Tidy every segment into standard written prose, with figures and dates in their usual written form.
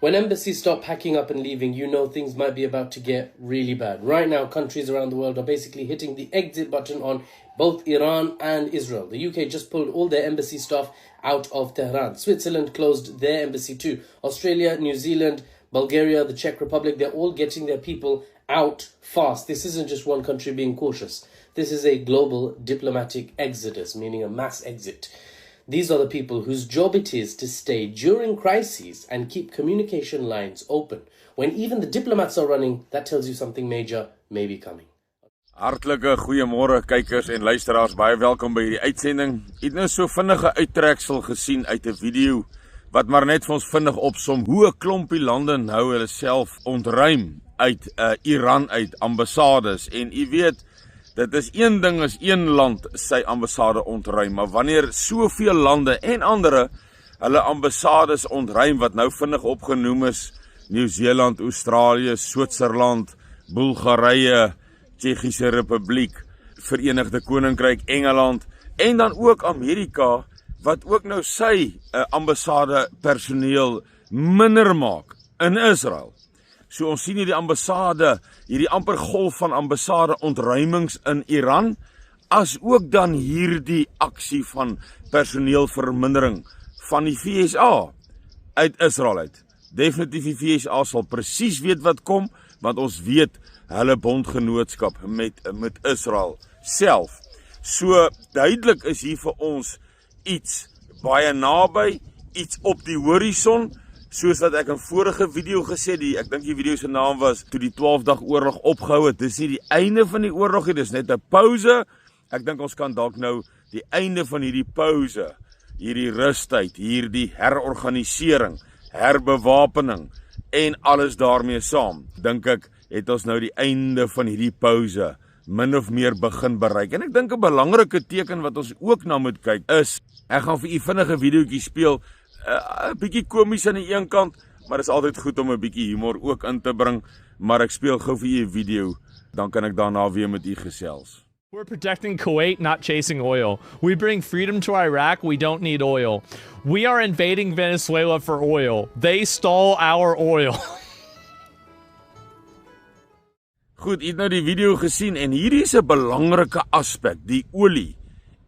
When embassies start packing up and leaving, you know things might be about to get really bad. Right now, countries around the world are basically hitting the exit button on both Iran and Israel. The UK just pulled all their embassy staff out of Tehran. Switzerland closed their embassy too. Australia, New Zealand, Bulgaria, the Czech Republic, they're all getting their people out fast. This isn't just one country being cautious. This is a global diplomatic exodus, meaning a mass exit. These are the people whose job it is to stay during crises and keep communication lines open. When even the diplomats are running, that tells you something major may be coming. Hartlike goeiemôre kykers en luisteraars, baie welkom by hierdie uitsending. Het nou so vinnige uittreksel gesien uit 'n video wat maar net vir ons vinnig opsom hoe 'n klompie lande nou hulle self ontruim uit Iran uit ambassades. En u weet, dit is een ding as een land sy ambassade ontruim, maar wanneer soveel lande en ander hulle ambassades ontruim wat nou vinnig opgenoem is, Nieu-Seeland, Australië, Switserland, Bulgarië, Tsjechiese Republiek, Verenigde Koninkryk, Engeland en dan ook Amerika wat ook nou sy ambassade personeel minder maak in Israel. So ons sien hierdie ambassade, hierdie amper golf van ambassade ontruimings in Iran, as ook dan hierdie aksie van personeelvermindering van die VSA uit Israel uit. Definitief die VSA sal presies weet wat kom, want ons weet hulle bondgenootskap met Israel self. So duidelik is hier vir ons iets baie naby, iets op die horison, soos wat ek in vorige video gesê het, ek dink die video se naam was toe die 12-dag oorlog opgehou het. Dis nie die einde van die oorlog nie, dis net 'n pause. Ek dink ons kan dalk nou die einde van hierdie pause, hierdie rustyd, hierdie herorganisering, herbewapening en alles daarmee saam, dink ek, het ons nou die einde van hierdie pause min of meer begin bereik. En ek dink 'n belangrike teken wat ons ook na moet kyk is, ek gaan vir u vinnige videoetjie speel, 'n bietjie komies aan die een kant, maar dit is altyd goed om 'n bietjie humor ook in te bring, maar ek speel gou vir u 'n video, dan kan ek daarna weer met u gesels. We're protecting Kuwait, not chasing oil. We bring freedom to Iraq, we don't need oil. We are invading Venezuela for oil. They stole our oil. Goed, u het nou die video gesien en hierdie is 'n belangrike aspek, die olie,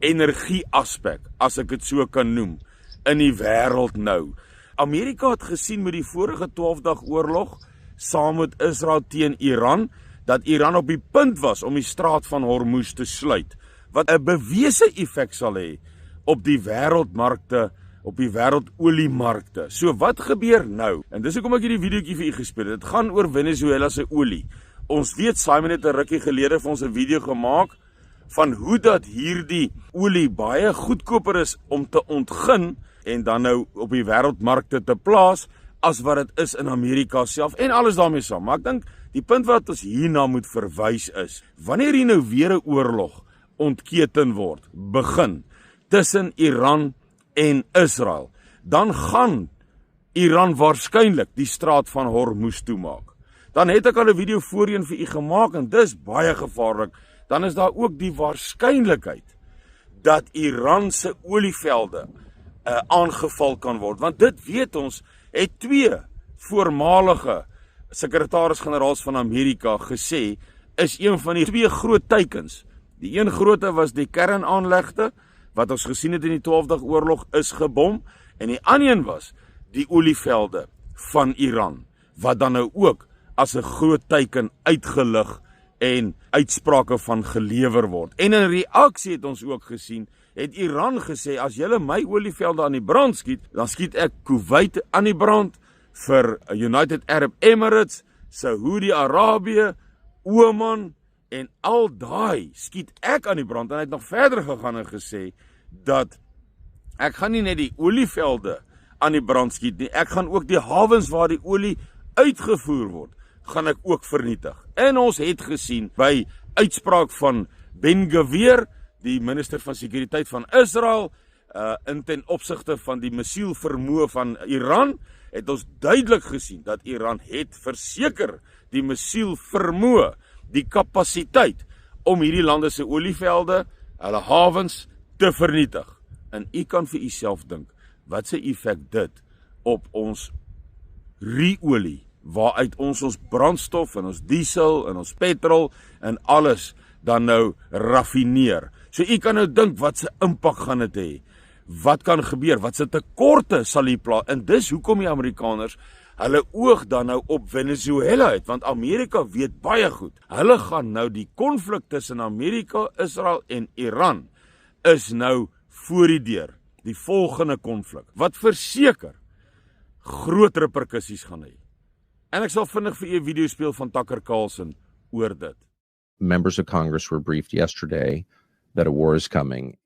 energie aspek, as ek dit so kan noem, in die wêreld nou. Amerika het gesien met die vorige 12-dag oorlog, saam met Israel teen Iran, dat Iran op die punt was om die straat van Hormuz te sluit, wat 'n bewese effek sal hê op die wêreldmarkte, op die wêreldoliemarkte. So wat gebeur nou? En dis hoekom ek hierdie videoetjie vir u gespeel het. Dit gaan oor Venezuela se olie. Ons weet, Simon het 'n rukkie gelede vir ons 'n video gemaak van hoe dat hierdie olie baie goedkoper is om te ontgin en dan nou op die wêreldmarkte te plaas as wat dit is in Amerika self en alles daarmee saam. Maar ek dink die punt wat ons hierna moet verwys is, wanneer hier nou weer 'n oorlog ontketen word, begin tussen Iran en Israel, dan gaan Iran waarskynlik die straat van Hormuz toemaak. Dan het ek al 'n video voorheen vir u gemaak en dis baie gevaarlik. Dan is daar ook die waarskynlikheid dat Iran se olievelde aangeval kan word. Want dit weet ons, het twee voormalige sekretaris-generaals van Amerika gesê, is een van die twee groot teikens. Die een groote was die kernaanlegte, wat ons gesien het in die 12-dag oorlog is gebom, en die ander een was die olievelde van Iran, wat dan nou ook as 'n groot teiken uitgelig en uitsprake van gelewer word. En in reaksie het ons ook gesien, het Iran gesê, as julle my olievelde aan die brand skiet, dan skiet ek Kuwait aan die brand, vir United Arab Emirates, Saudi-Arabië, Oman, en al daai skiet ek aan die brand. En hy het nog verder gegaan en gesê, dat ek gaan nie net die olievelde aan die brand skiet nie, ek gaan ook die hawens waar die olie uitgevoer word, gaan ek ook vernietig. En ons het gesien by uitspraak van Ben-Gvir, die minister van sekuriteit van Israel, in ten opsigte van die missielvermoë van Iran, het ons duidelik gesien dat Iran het verseker die missielvermoë, die kapasiteit om hierdie lande se olievelde, hulle hawens te vernietig. En u kan vir uself dink, wat se effek dit op ons ruolie, waaruit ons brandstof en ons diesel en ons petrol en alles dan nou raffineer. So u kan nou dink wat se impak gaan dit hê. Wat kan gebeur? Wat se tekorte sal hier plaas? En dis hoekom die Amerikaners hulle oog dan nou op Venezuela het, want Amerika weet baie goed. Hulle gaan nou die konflik tussen Amerika, Israel en Iran is nou voor die deur. Die volgende konflik wat verseker groot reperkusies gaan hê. En ek sal vinnig vir u 'n video speel van Tucker Carlson oor dit. Members of Congress were briefed yesterday that a war is coming.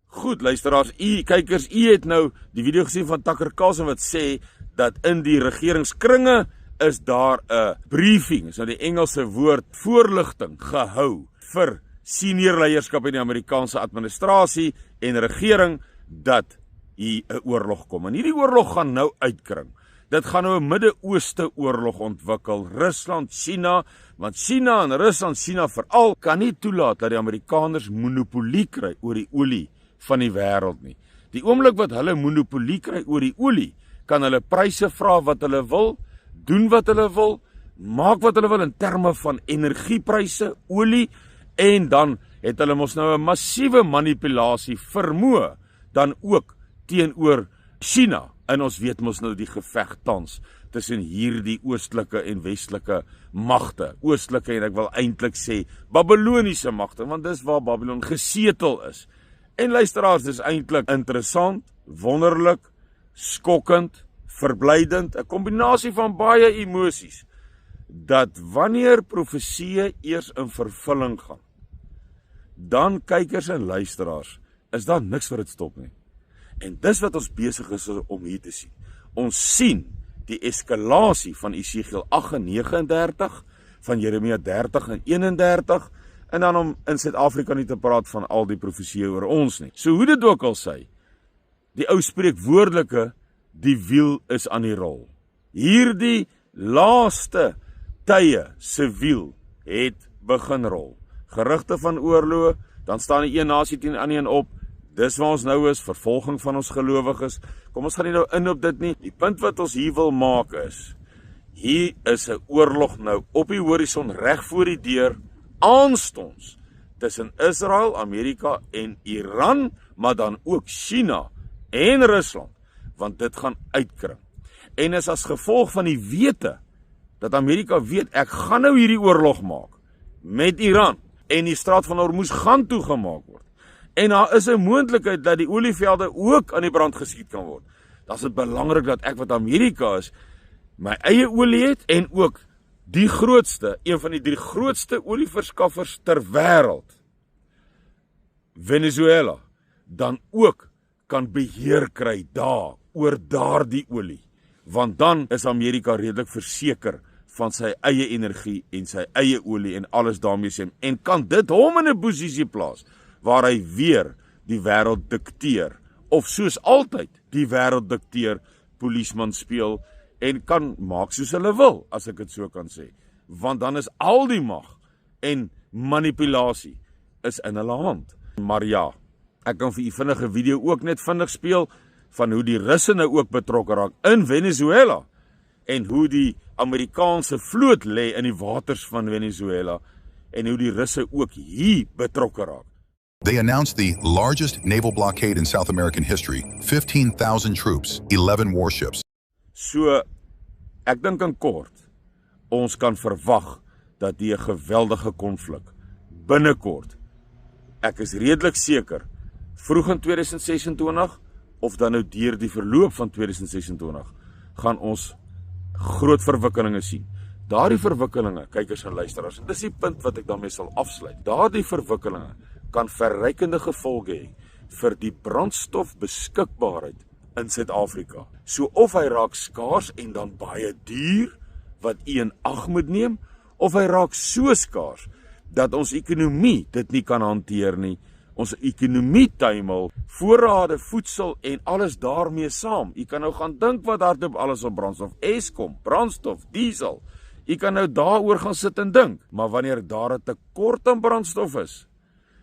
Goed, luisteraars, kykers, het nou die video gesien van Tucker Carlson wat sê dat in die regeringskringe is daar 'n briefing, is nou die Engelse woord voorligting gehou vir senior leierskap in die Amerikaanse administrasie en regering dat hier 'n oorlog kom. En hierdie oorlog gaan nou uitkring. Dit gaan nou 'n Midde-Ooste oorlog ontwikkel. Rusland, China, want China en Rusland, China veral, kan nie toelaat dat die Amerikaners monopolie kry oor die olie van die wêreld nie. Die oomblik wat hulle monopolie kry oor die olie, kan hulle pryse vra wat hulle wil, doen wat hulle wil, maak wat hulle wil in terme van energiepryse, olie, en dan het hulle mos nou 'n massiewe manipulasie vermoë dan ook teenoor China. En ons weet mos nou die geveg tans tussen hierdie oostelike en westelike magte. Oostelike en ek wil eintlik sê Babiloniese magte, want dis waar Babylon gesetel is. En luisteraars, dis eintlik interessant, wonderlik, skokkend, verblydend, 'n kombinasie van baie emosies, dat wanneer profeseë eers in vervulling gaan, dan kykers en luisteraars, is daar niks vir dit stop nie. En dis wat ons besig is om hier te sien. Ons sien die eskalasie van Esegiel 8 en 39, van Jeremia 30 en 31, en dan om in Suid-Afrika nie te praat van al die profeseë oor ons nie. So hoe dit ook al sê, die ou spreekwoordelike, die wiel is aan die rol. Hierdie laaste tye se wiel het begin rol. Gerugte van oorloë, dan staan die een nasie teen die ander een op. Dis waar ons nou is, vervolging van ons gelowiges. Kom ons gaan nie nou in op dit nie. Die punt wat ons hier wil maak is, hier is 'n oorlog nou op die horison reg voor die deur, aanstonds tussen Israel, Amerika en Iran, maar dan ook China en Rusland, want dit gaan uitkring. En is as gevolg van die wete, dat Amerika weet, ek gaan nou hierdie oorlog maak met Iran, en die straat van Hormuz gaan toegemaak word. En daar is 'n moontlikheid dat die olievelde ook aan die brand geskiet kan word. Dan is dit belangrik dat ek wat Amerika is, my eie olie het, en ook die grootste, een van die 3 grootste olieverskaffers ter wêreld, Venezuela, dan ook kan beheer kry daar, oor daardie olie. Want dan is Amerika redelik verseker van sy eie energie en sy eie olie en alles daarmee saam, en kan dit hom in 'n posisie plaas, waar hy weer die wêreld dikteer, of soos altyd die wêreld dikteer, polisman speel, en kan maak soos hulle wil, as ek dit so kan sê. Want dan is al die mag en manipulasie is in hulle hand. Maar ja, ek kan vir u vinnige video ook net vinnig speel, van hoe die Russe nou ook betrokke raak in Venezuela, en hoe die Amerikaanse vloot lê in die waters van Venezuela, en hoe die Russe ook hier betrokke raak. They announced the largest naval blockade in South American history, 15,000 troops, 11 warships. So, ek dink in kort, ons kan verwag dat die 'n geweldige konflik binnekort, ek is redelik seker, vroeg in 2026, of dan nou deur die verloop van 2026, gaan ons groot verwikkelinge sien. Daardie verwikkelinge, kykers en luisteraars, en dis die punt wat ek daarmee sal afsluit, daardie verwikkelinge kan verrykende gevolge hê vir die brandstofbeskikbaarheid in Suid-Afrika. So of hy raak skaars en dan baie duur, wat u in ag moet neem, of hy raak so skaars, dat ons ekonomie dit nie kan hanteer nie. Ons ekonomie tuimel, voorrade, voedsel en alles daarmee saam. U kan nou gaan dink wat hardop alles op brandstof, Eskom, brandstof, diesel. U kan nou daaroor gaan sit en dink, maar wanneer daar 'n tekort aan brandstof is,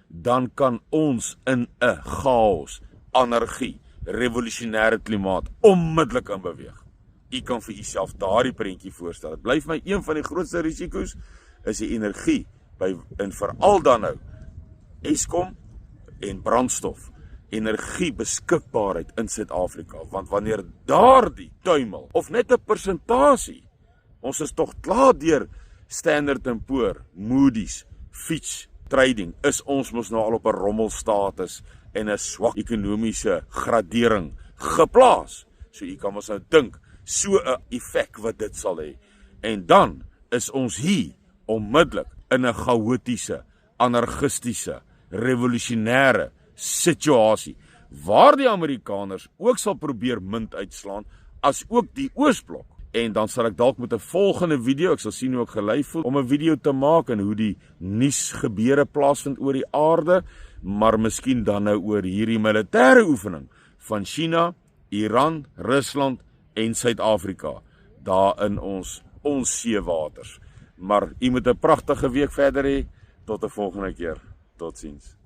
dan kan ons in 'n chaos, anargie, revolusionêre klimaat onmiddellik in beweeg. U kan vir uself daardie prentjie voorstel. Dit bly vir my een van die grootste risiko's is die energie en veral dan nou Eskom en brandstof, energie beskikbaarheid in Suid-Afrika, want wanneer daardie tuimel of net 'n persentasie, ons is tog klaar deur Standard & Poor, Moody's, Fitch Trading, is ons mos nou al op 'n rommelstatus en 'n swak ekonomiese gradering geplaas. So jy kan mos nou dink, so 'n effek wat dit sal hê. En dan is ons hier onmiddellik in 'n chaotiese, anarchistiese, revolusionêre situasie, waar die Amerikaners ook sal probeer munt uitslaan, as ook die Oosblok. En dan sal ek dalk met 'n volgende video, ek sal sien hoe ek gelei voel, om 'n video te maak en hoe die nuusgebeure plaasvind oor die aarde, maar miskien dan nou oor hierdie militêre oefening van China, Iran, Rusland en Suid-Afrika, daar in ons seewaters. Maar u moet 'n pragtige week verder hê, tot 'n volgende keer, totsiens.